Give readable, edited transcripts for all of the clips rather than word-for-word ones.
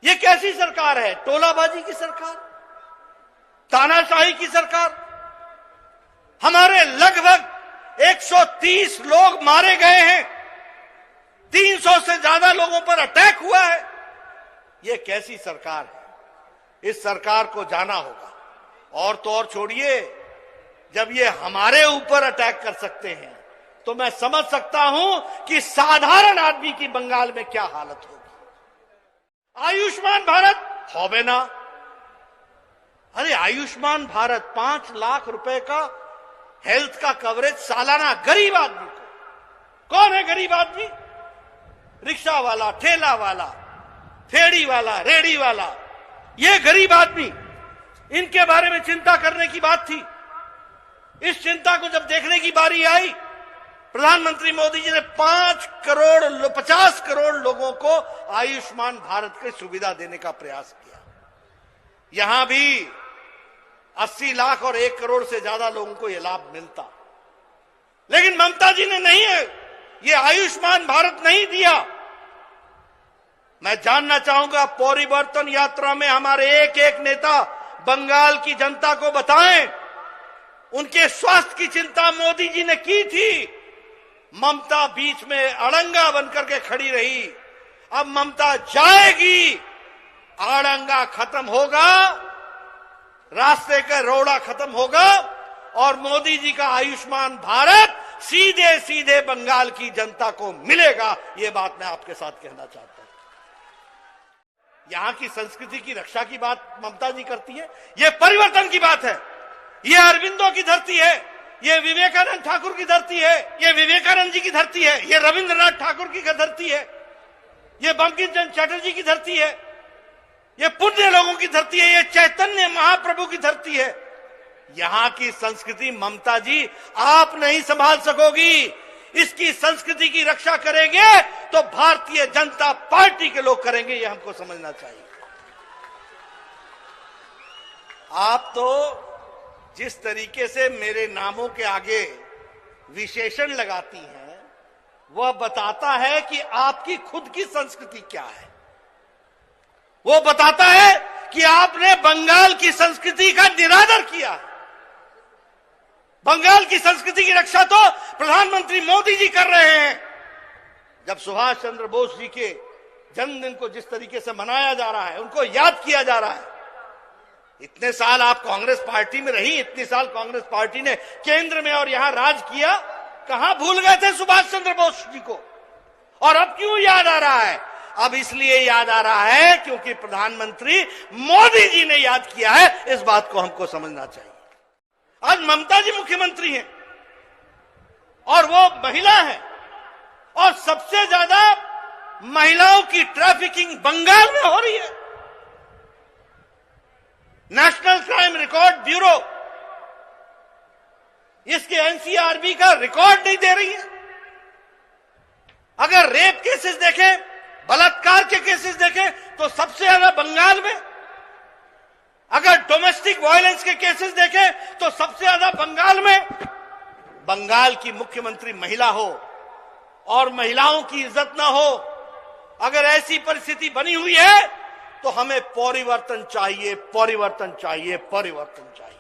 ये कैसी सरकार है? टोलाबाजी की सरकार, तानाशाही की सरकार। हमारे लगभग 130 लोग मारे गए हैं, 300 से ज्यादा लोगों पर अटैक हुआ है। ये कैसी सरकार है? इस सरकार को जाना होगा। और तो और छोड़िए, जब ये हमारे ऊपर अटैक कर सकते हैं तो मैं समझ सकता हूं कि साधारण आदमी की बंगाल में क्या हालत होगी। आयुष्मान भारत होवे ना। अरे आयुष्मान भारत 5 लाख रुपए का हेल्थ का कवरेज सालाना गरीब आदमी को। कौन है गरीब आदमी? रिक्शा वाला, ठेला वाला, फेड़ी वाला, रेड़ी वाला, ये गरीब आदमी। इनके बारे में चिंता करने की बात थी। इस चिंता को जब देखने की बारी आई, प्रधानमंत्री मोदी जी ने 50 करोड़ लोगों को आयुष्मान भारत की सुविधा देने का प्रयास किया। यहां भी 80 लाख और 1 करोड़ से ज्यादा लोगों को यह लाभ मिलता, लेकिन ममता जी ने नहीं है, ये आयुष्मान भारत नहीं दिया। मैं जानना चाहूंगा, परिवर्तन यात्रा में हमारे एक एक नेता बंगाल की जनता को बताएं, उनके स्वास्थ्य की चिंता मोदी जी ने की थी। ममता बीच में अड़ंगा बनकर के खड़ी रही। अब ममता जाएगी, अड़ंगा खत्म होगा, रास्ते का रोड़ा खत्म होगा और मोदी जी का आयुष्मान भारत सीधे सीधे बंगाल की जनता को मिलेगा। ये बात मैं आपके साथ कहना चाहता हूं। यहां की संस्कृति की रक्षा की बात ममता जी करती है, ये परिवर्तन की बात है। ये अरविंदो की धरती है, ये विवेकानंद ठाकुर की धरती है, ये विवेकानंद जी की धरती है, ये रविंद्रनाथ ठाकुर की धरती है, ये बंकिम चंद्र चटर्जी की धरती है, ये पुण्य लोगों की धरती है, ये चैतन्य महाप्रभु की धरती है। यहां की संस्कृति ममता जी आप नहीं संभाल सकोगी। इसकी संस्कृति की रक्षा करेंगे तो भारतीय जनता पार्टी के लोग करेंगे, ये हमको समझना चाहिए। आप तो जिस तरीके से मेरे नामों के आगे विशेषण लगाती हैं, वह बताता है कि आपकी खुद की संस्कृति क्या है। वो बताता है कि आपने बंगाल की संस्कृति का निरादर किया है। बंगाल की संस्कृति की रक्षा तो प्रधानमंत्री मोदी जी कर रहे हैं। जब सुभाष चंद्र बोस जी के जन्मदिन को जिस तरीके से मनाया जा रहा है, उनको याद किया जा रहा है। इतने साल आप कांग्रेस पार्टी में रही, इतने साल कांग्रेस पार्टी ने केंद्र में और यहां राज किया, कहां भूल गए थे सुभाष चंद्र बोस जी को? और अब क्यों याद आ रहा है? अब इसलिए याद आ रहा है क्योंकि प्रधानमंत्री मोदी जी ने याद किया है। इस बात को हमको समझना चाहिए। आज ममता जी मुख्यमंत्री हैं और वो महिला है, और सबसे ज्यादा महिलाओं की ट्रैफिकिंग बंगाल में हो रही है। नेशनल क्राइम रिकॉर्ड ब्यूरो इसके एनसीआरबी का रिकॉर्ड नहीं दे रही है। अगर रेप केसेस देखें, बलात्कार के केसेस देखें तो सबसे ज्यादा बंगाल में। अगर डोमेस्टिक वायलेंस के केसेस देखें तो सबसे ज्यादा बंगाल में। बंगाल की मुख्यमंत्री महिला हो और महिलाओं की इज्जत ना हो, अगर ऐसी परिस्थिति बनी हुई है तो हमें परिवर्तन चाहिए, परिवर्तन चाहिए, परिवर्तन चाहिए।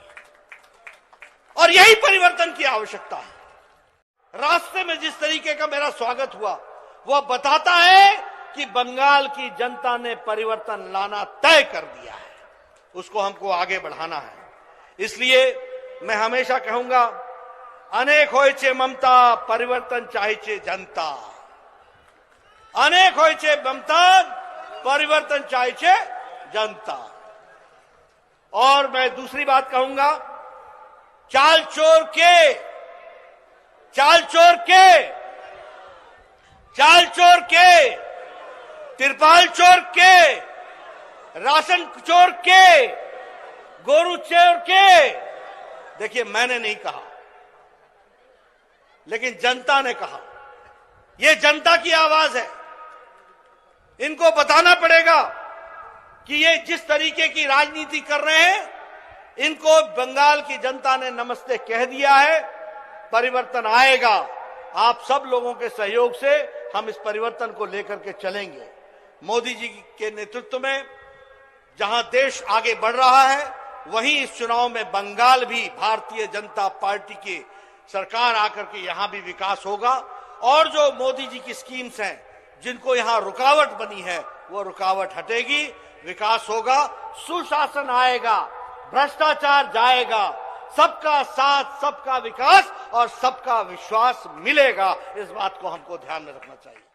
और यही परिवर्तन की आवश्यकता है। रास्ते में जिस तरीके का मेरा स्वागत हुआ, वह बताता है कि बंगाल की जनता ने परिवर्तन लाना तय कर दिया है। उसको हमको आगे बढ़ाना है। इसलिए मैं हमेशा कहूंगा, अनेक होय छे ममता, परिवर्तन चाहे छे जनता। अनेक होय छे ममता, परिवर्तन चाहे छे जनता। और मैं दूसरी बात कहूंगा, चाल चोर के, तिरपाल चोर के, राशन चोर के, गोरू चोर के, देखिए मैंने नहीं कहा, लेकिन जनता ने कहा। यह जनता की आवाज है। इनको बताना पड़ेगा कि ये जिस तरीके की राजनीति कर रहे हैं, इनको बंगाल की जनता ने नमस्ते कह दिया है। परिवर्तन आएगा। आप सब लोगों के सहयोग से हम इस परिवर्तन को लेकर के चलेंगे। मोदी जी के नेतृत्व में जहां देश आगे बढ़ रहा है, वहीं इस चुनाव में बंगाल भी भारतीय जनता पार्टी की सरकार आकर के यहां भी विकास होगा। और जो मोदी जी की स्कीम्स हैं, जिनको यहां रुकावट बनी है, वो रुकावट हटेगी, विकास होगा, सुशासन आएगा, भ्रष्टाचार जाएगा, सबका साथ, सबका विकास और सबका विश्वास मिलेगा। इस बात को हमको ध्यान में रखना चाहिए।